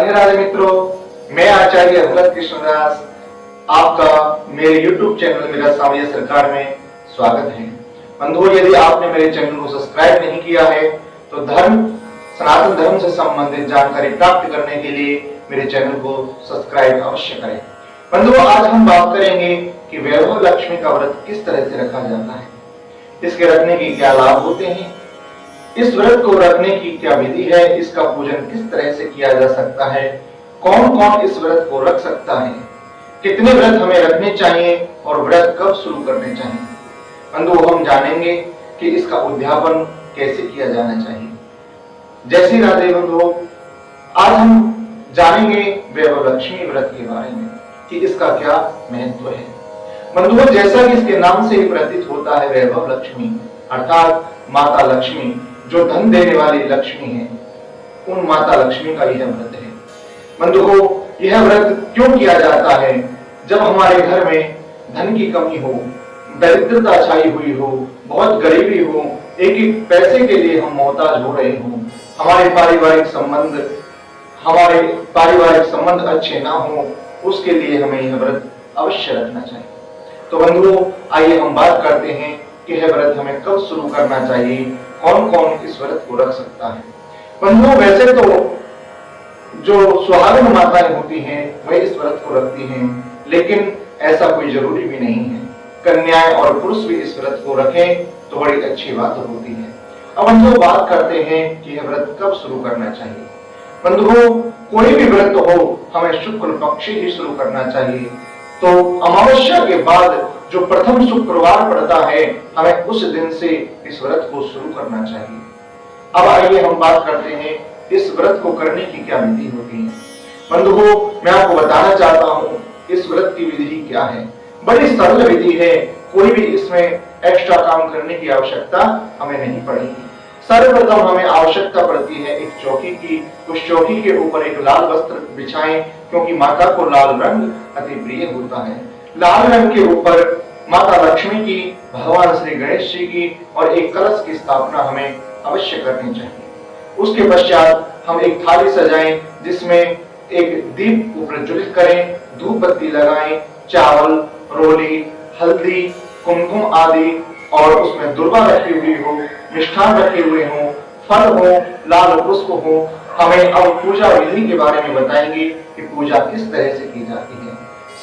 राधे राधे मित्रों, मैं आचार्य भरत कृष्णदास आपका मेरे YouTube चैनल मेरा सावरिया सरकार में स्वागत है। बंधुओं, यदि आपने मेरे चैनल को सब्सक्राइब नहीं किया है तो सनातन धर्म से संबंधित जानकारी प्राप्त करने के लिए मेरे चैनल को सब्सक्राइब अवश्य करें। बंधुओं, आज हम बात करेंगे कि वैभव लक्ष्मी का व्रत किस तरह से रखा जाता है, इसके रखने के क्या लाभ होते हैं, इस व्रत को रखने की क्या विधि है, इसका पूजन किस तरह से किया जा सकता है, कौन कौन इस व्रत को रख सकता है, कितने व्रत हमें रखने चाहिए और व्रत कब शुरू करने चाहिए। बंधुओं, हम जानेंगे कि इसका उद्यापन कैसे किया जाना चाहिए। जय श्री राधे बंधुओं, आज हम जानेंगे वैभव लक्ष्मी व्रत के बारे में कि इसका क्या महत्व है। बंधुओं, जैसा कि इसके नाम से ही प्रतीत होता है, वैभव लक्ष्मी अर्थात माता लक्ष्मी जो धन देने वाली लक्ष्मी है, उन माता लक्ष्मी का यह व्रत है। बंधुओं, यह व्रत क्यों किया जाता है? जब हमारे घर में धन की कमी हो, दरिद्रता छाई हुई हो, बहुत गरीबी हो, एक एक पैसे के लिए हम मोहताज हो रहे हो, हमारे पारिवारिक संबंध अच्छे ना हो, उसके लिए हमें यह व्रत अवश्य रखना चाहिए। तो बंधुओं, आइए हम बात करते हैं कि यह व्रत हमें कब शुरू करना चाहिए, कौन कौन इस व्रत को रख सकता है। बंधुओं, वैसे तो जो सुहागिन माताएं होती हैं वह इस व्रत को रखती हैं, लेकिन ऐसा कोई जरूरी भी नहीं है। कन्याएं और पुरुष भी इस व्रत को रखें तो बड़ी अच्छी बात होती है। अब हम जो बात करते हैं कि यह व्रत कब शुरू करना चाहिए। बंधुओं, कोई भी व्रत हो हमें शुक्ल पक्ष ही शुरू करना चाहिए। तो अमावस्या के बाद जो प्रथम शुक्रवार पड़ता है, हमें उस दिन से इस व्रत को शुरू करना चाहिए। अब आइए हम बात करते हैं इस व्रत को करने की क्या विधि होती है। बंधुओं, मैं आपको बताना चाहता हूं इस व्रत की विधि क्या है। बड़ी सरल विधि है, कोई भी इसमें एक्स्ट्रा काम करने की आवश्यकता हमें नहीं पड़ेगी। सर्वप्रथम हमें आवश्यकता पड़ती है एक चौकी की। उस चौकी के ऊपर एक लाल वस्त्र बिछाएं, क्योंकि माता को लाल रंग अति प्रिय होता है। लाल रंग के ऊपर माता लक्ष्मी की, भगवान श्री गणेश जी की और एक कलश की स्थापना हमें अवश्य करनी चाहिए। उसके पश्चात हम एक थाली सजाएं, जिसमें एक दीप को प्रज्वलित करें, धूप बत्ती लगाएं, चावल, रोली, हल्दी, कुमकुम आदि और उसमें दुर्वा रखी हुई हो, मिष्ठान रखे हुए हो, फल हो, लाल पुष्प हो। हमें अब पूजा विधि के बारे में बताएंगे कि पूजा किस तरह से की जाती है।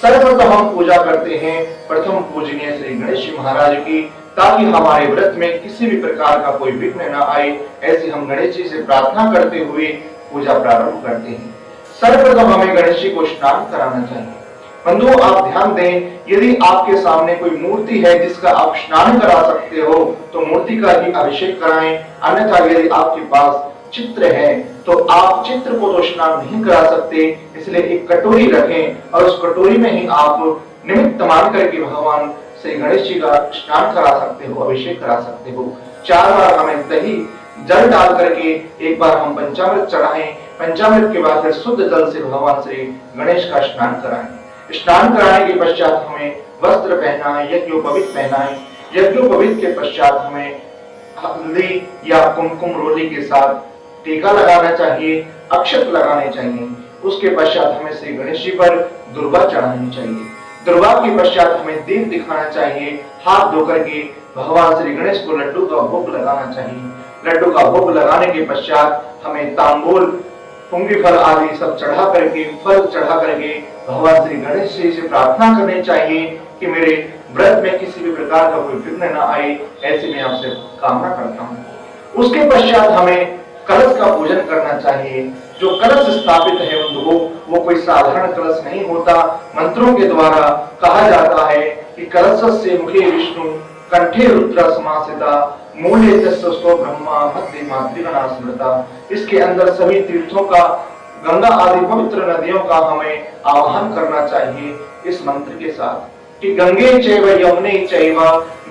सर्वप्रथम हम पूजा करते हैं प्रथम पूजनीय श्री गणेश जी महाराज की, ताकि हमारे व्रत में किसी भी प्रकार का कोई विघ्न न आए। ऐसे हम गणेश जी से प्रार्थना करते हुए पूजा प्रारंभ करते हैं। सर्वप्रथम हमें गणेश जी को स्नान कराना चाहिए। बंधुओं, आप ध्यान दें, यदि आपके सामने कोई मूर्ति है जिसका आप स्नान करा सकते हो तो मूर्ति का ही अभिषेक कराएं। अन्यथा यदि आपके पास चित्र है तो आप चित्र को तो स्नान नहीं करा सकते, इसलिए एक कटोरी रखें और उस कटोरी में ही आप निमित्त मान करके भगवान श्री गणेश जी का स्नान करा सकते हो, अभिषेक करा सकते हो। 4 बार हमें दही जल डाल करके एक बार हम पंचामृत चढ़ाएं, पंचामृत के बाद फिर शुद्ध जल से भगवान श्री गणेश का स्नान कराएं। स्नान कराने के पश्चात हमें वस्त्र पहनाएं, यज्ञोपवीत पहनाएं। यज्ञोपवीत के पश्चात हमें हल्दी या कुमकुम रोली के साथ टीका लगाना चाहिए, अक्षत लगाने चाहिए। उसके पश्चात हमें श्री गणेश जी पर दुर्वा चढ़ानी चाहिए। दुर्वा के पश्चात हमें दीप दिखाना चाहिए। हाथ धो करके भगवान श्री गणेश को लड्डू का भोग लगाना चाहिए। लड्डू का भोग लगाने के पश्चात हमें तांबूल, पुंगी फल आदि सब चढ़ा करके, फल चढ़ा करके भगवान श्री गणेश जी से प्रार्थना करनी चाहिए कि मेरे व्रत में किसी भी प्रकार का कोई विघ्न न आए, ऐसी मैं आपसे कामना करता हूँ। उसके पश्चात हमें कलश का पूजन करना चाहिए। जो कलश स्थापित है वो कोई साधारण कलश नहीं होता। मंत्रों के द्वारा कहा जाता है कि कलशस्य मुखे विष्णु, कंठे रुद्र समासिता, मूले तस्सो ब्रह्मा, मध्य मातृगणा स्मृता। इसके अंदर सभी तीर्थों का, गंगा आदि पवित्र नदियों का हमें आवाहन करना चाहिए इस मंत्र के साथ कि गंगे चैव यमुने चैव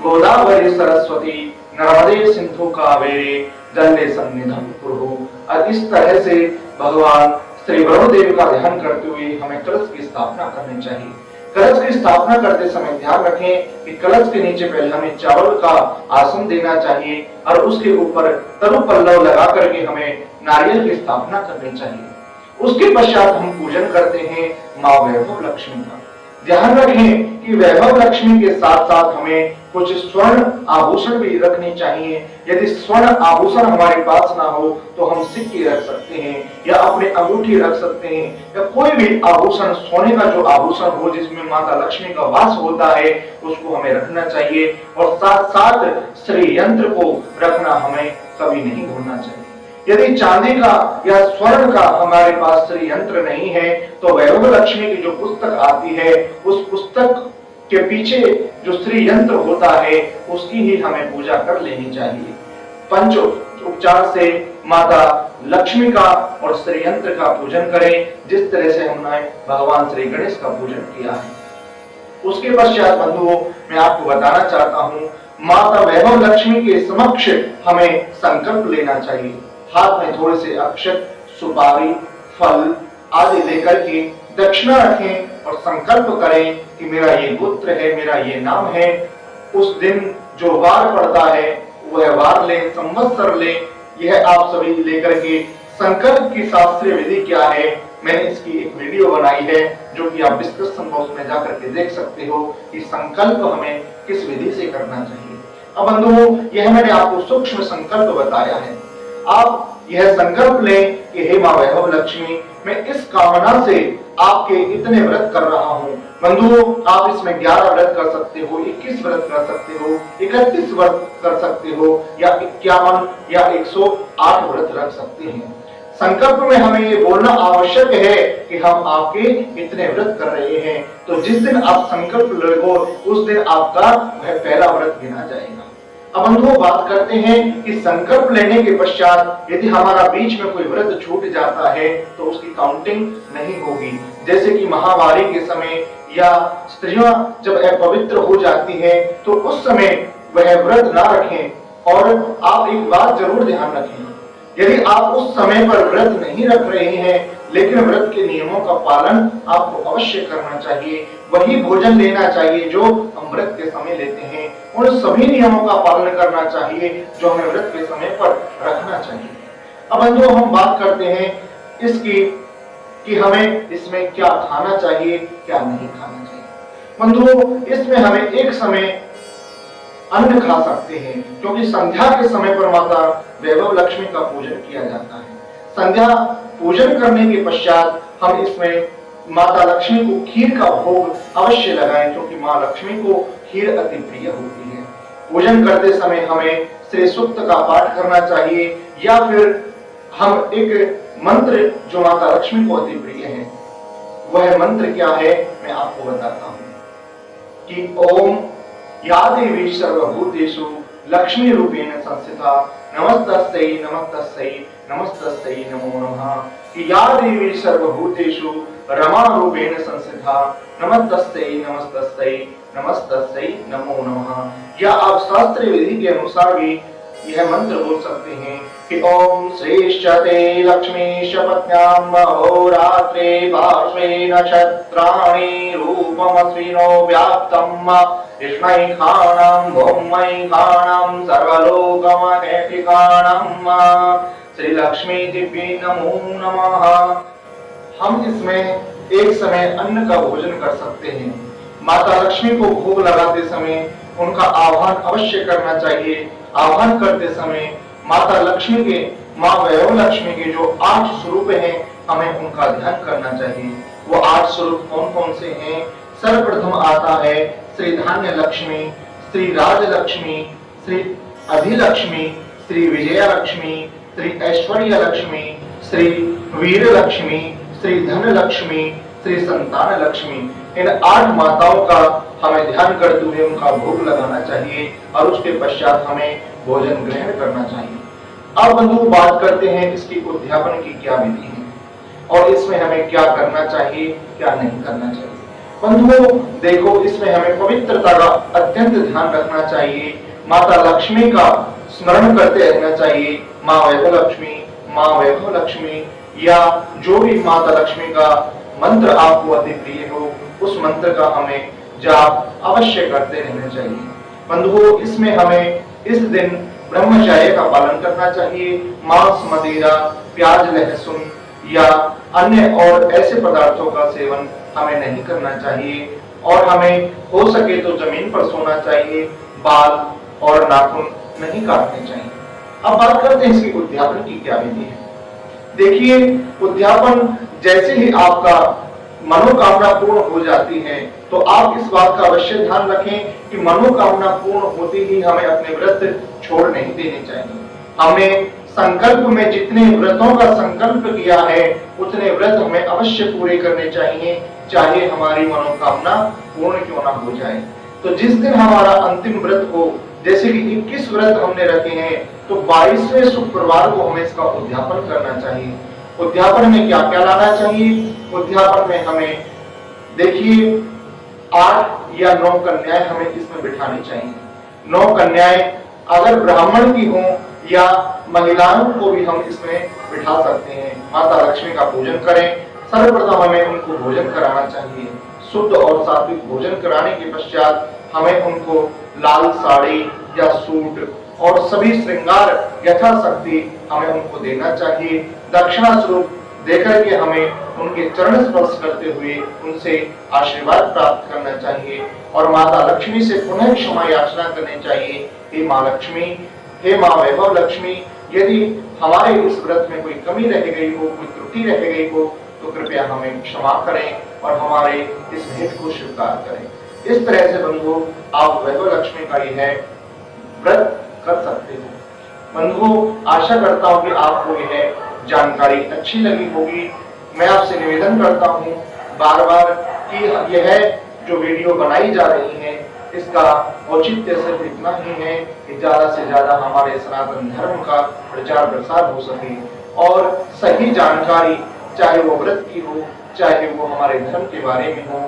गोदावरी सरस्वती नर्मदे सिंधु कावेरी जले सन्निधम कुरु। और इस तरह से भगवान श्री वरुण देव का ध्यान करते हुए हमें कलश की स्थापना करनी चाहिए। कलश की स्थापना करते समय ध्यान रखें कि कलश के नीचे पहले हमें चावल का आसन देना चाहिए और उसके ऊपर तरु पल्लव लगा करके हमें नारियल की स्थापना करनी चाहिए। उसके पश्चात हम पूजन करते हैं माँ वैभव लक्ष्मी का। ध्यान रखें कि वैभव लक्ष्मी के साथ साथ हमें कुछ स्वर्ण आभूषण भी रखने चाहिए। यदि स्वर्ण आभूषण हमारे पास ना हो तो हम सिक्के रख सकते हैं या अपने अंगूठी रख सकते हैं या कोई भी आभूषण, सोने का जो आभूषण हो जिसमें माता लक्ष्मी का वास होता है उसको हमें रखना चाहिए। और साथ साथ श्री यंत्र को रखना हमें कभी नहीं भूलना चाहिए। यदि चांदी का या स्वर्ण का हमारे पास श्री यंत्र नहीं है तो वैभव लक्ष्मी की जो पुस्तक आती है उस पुस्तक के पीछे जो श्री यंत्र होता है उसकी ही हमें पूजा कर लेनी चाहिए। पंच उपचार से माता लक्ष्मी का और श्री यंत्र का पूजन करें जिस तरह से हमने भगवान श्री गणेश का पूजन किया है। उसके पश्चात बंधुओं मैं आपको बताना चाहता हूँ, माता वैभव लक्ष्मी के समक्ष हमें संकल्प लेना चाहिए। हाथ में थोड़े से अक्षत, सुपारी, फल आदि लेकर के दक्षिणा रखें और संकल्प करें कि मेरा ये गोत्र है, मेरा ये नाम है। उस दिन जो वार पड़ता है वह वार ले, संवत्सर ले, यह आप सभी लेकर के संकल्प की शास्त्रीय विधि क्या है मैंने इसकी एक वीडियो बनाई है जो कि आप डिस्क्रिप्शन बॉक्स में जाकर के देख सकते हो कि संकल्प हमें किस विधि से करना चाहिए। अब बंधुओं यह मैंने आपको सूक्ष्म संकल्प बताया है। आप यह संकल्प लें कि हे मां वैभव लक्ष्मी, मैं इस कामना से आपके इतने व्रत कर रहा हूँ। बंधुओं आप इसमें 11 व्रत कर सकते हो, 21 व्रत कर सकते हो, 31 व्रत कर सकते हो या 51 या 108 व्रत रख सकते हैं। संकल्प में हमें ये बोलना आवश्यक है कि हम आपके इतने व्रत कर रहे हैं। तो जिस दिन आप संकल्प लोगे उस दिन आपका वह पहला व्रत गिना जाएगा। अब हम वो बात करते हैं कि संकल्प लेने के पश्चात यदि हमारा बीच में कोई व्रत छूट जाता है तो उसकी काउंटिंग नहीं होगी। जैसे कि महावारी के समय या स्त्रियां जब अपवित्र हो जाती हैं तो उस समय वह व्रत ना रखें। और आप एक बात जरूर ध्यान रखें, यदि आप उस समय पर व्रत नहीं रख रहे हैं लेकिन व्रत के नियमों का पालन आपको अवश्य करना चाहिए। वही भोजन लेना चाहिए जो हम व्रत के समय लेते हैं। उन सभी नियमों का पालन करना चाहिए जो हमें व्रत के समय पर रखना चाहिए। अब बंधुओं हम बात करते हैं इसकी कि हमें इसमें क्या खाना चाहिए क्या नहीं खाना चाहिए। बंधुओं इसमें हमें एक समय अन्न खा सकते हैं क्योंकि संध्या के समय पर माता वैभव लक्ष्मी का पूजन किया जाता है। संध्या पूजन करने के पश्चात हम इसमें माता लक्ष्मी को खीर का भोग अवश्य लगाएं क्योंकि मां लक्ष्मी को खीर अति प्रिय होती है। पूजन करते समय हमें श्री सूक्त का पाठ करना चाहिए या फिर हम एक मंत्र जो माता लक्ष्मी को अति प्रिय है वह मंत्र क्या है मैं आपको बताता हूं कि ओम या देवी सर्वभूतेषु लक्ष्मी रूपेण संस्थिता नमस्तस्यै नमस्तस्यै नमस्तस्यै नमो नमः। कि या देवी सर्वभूतेषु रमा रूपेण संस्थिता नमस्तस्यै नमस्तस्यै नमस्तस्यै नमो नमः। या आप शास्त्रीय विधि के अनुसार भी यह मंत्र बोल सकते हैं कि ओम श्रेष्ठते लक्ष्मी शपथ्याम अहोरात्रे पार्श्वे नक्षत्राणि रूपमस्विनो व्याप्तम् कृष्णैखाणं भौमैखाणं सर्वलोकमहेटिकाणं श्री लक्ष्मी दिव्ये नमो नमः। हम इसमें एक समय अन्न का भोजन कर सकते हैं। माता लक्ष्मी को भोग लगाते समय उनका आह्वान अवश्य करना चाहिए। आह्वान करते समय माता लक्ष्मी के, माँ वैभव लक्ष्मी के जो 8 स्वरूप हैं हमें उनका ध्यान करना चाहिए। वो 8 स्वरूप कौन कौन से हैं? सर्वप्रथम आता है श्री धान्य लक्ष्मी, श्री राज लक्ष्मी, श्री अधिलक्ष्मी, श्री विजया लक्ष्मी, श्री ऐश्वर्य लक्ष्मी, श्री वीर लक्ष्मी, श्री धन लक्ष्मी, श्री संतान लक्ष्मी। इन 8 माताओं का हमें ध्यान करते हुए उनका भोग लगाना चाहिए और उसके पश्चात हमें भोजन ग्रहण करना चाहिए। अब बंधु बात करते हैं इसकी उद्यापन की क्या विधि है और इसमें हमें क्या करना चाहिए क्या नहीं करना चाहिए। बंधुओं देखो इसमें हमें पवित्रता का अत्यंत ध्यान रखना चाहिए। माता लक्ष्मी का स्मरण करते रहना चाहिए। माँ वैभव लक्ष्मी, माँ वैभव लक्ष्मी या जो भी माता लक्ष्मी का मंत्र आपको अति प्रिय हो उस मंत्र का हमें जाप अवश्य करते रहना चाहिए। बंधुओं इसमें हमें इस दिन ब्रह्मचर्य का पालन करना चाहिए। मांस, मदिरा, प्याज, लहसुन या अन्य और ऐसे पदार्थों का सेवन हमें नहीं करना चाहिए और हमें हो सके तो जमीन पर सोना चाहिए, बाल और नाखून नहीं काटने चाहिए। अब बात करते हैं इसकी उद्यापन की क्या विधि है। देखिए, उद्यापन जैसे ही आपका मनोकामना पूर्ण हो जाती है तो आप इस बात का अवश्य ध्यान रखें कि मनोकामना पूर्ण होते ही हमें अपने व्रत छोड़ नहीं देने चाहिए। हमें संकल्प में जितने व्रतों का संकल्प किया है उतने व्रत हमें अवश्य पूरे करने चाहिए, चाहे हमारी मनोकामना पूर्ण क्यों ना हो जाए। तो जिस दिन हमारा अंतिम व्रत हो, जैसे कि 21 व्रत हमने रखे हैं, तो 22वें शुक्रवार को हमें इसका उद्यापन करना चाहिए। उद्यापन में क्या क्या लाना चाहिए? उद्यापन में हमें देखिए 8 या 9 कन्याएं हमें इसमें बिठानी चाहिए। 9 कन्याएं अगर ब्राह्मण की हों या महिलाओं को भी हम इसमें बिठा सकते हैं। माता लक्ष्मी का पूजन करें, सर्वप्रथम हमें उनको भोजन कराना चाहिए। शुद्ध और सात्विक भोजन कराने के पश्चात हमें उनको लाल साड़ी या सूट और सभी श्रृंगार यथाशक्ति हमें उनको देना चाहिए। दक्षिणा स्वरूप देकर के हमें उनके चरण स्पर्श करते हुए उनसे आशीर्वाद प्राप्त करना चाहिए और माता लक्ष्मी से पुनः क्षमा याचना करनी चाहिए। हे माँ लक्ष्मी, हे माँ वैभव लक्ष्मी, यदि हमारे इस व्रत में कोई कमी रह गई हो, कोई त्रुटि रह गई हो, तो कृपया हमें क्षमा करें और हमारे इस भेंट को स्वीकार करें। इस तरह से बंधु आप वैभव लक्ष्मी का यह व्रत कर सकते हो। बंधु, आशा करता हूं कि आपको यह जानकारी अच्छी लगी होगी। मैं आपसे निवेदन करता हूं बार बार कि यह जो वीडियो बनाई जा रही है इसका औचित्य सिर्फ इतना ही है कि ज्यादा से ज्यादा हमारे सनातन धर्म का प्रचार प्रसार हो सके और सही जानकारी, चाहे वो व्रत की हो, चाहे वो हमारे धर्म के बारे में हो,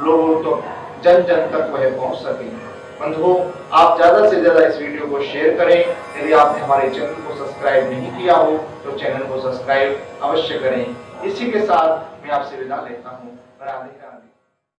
लोगों तो जन जन तक वह पहुंच सके। बंधुओं, आप ज्यादा से ज्यादा इस वीडियो को शेयर करें। यदि आपने हमारे चैनल को सब्सक्राइब नहीं किया हो तो चैनल को सब्सक्राइब अवश्य करें। इसी के साथ मैं आपसे विदा लेता हूँ। राधे राधे।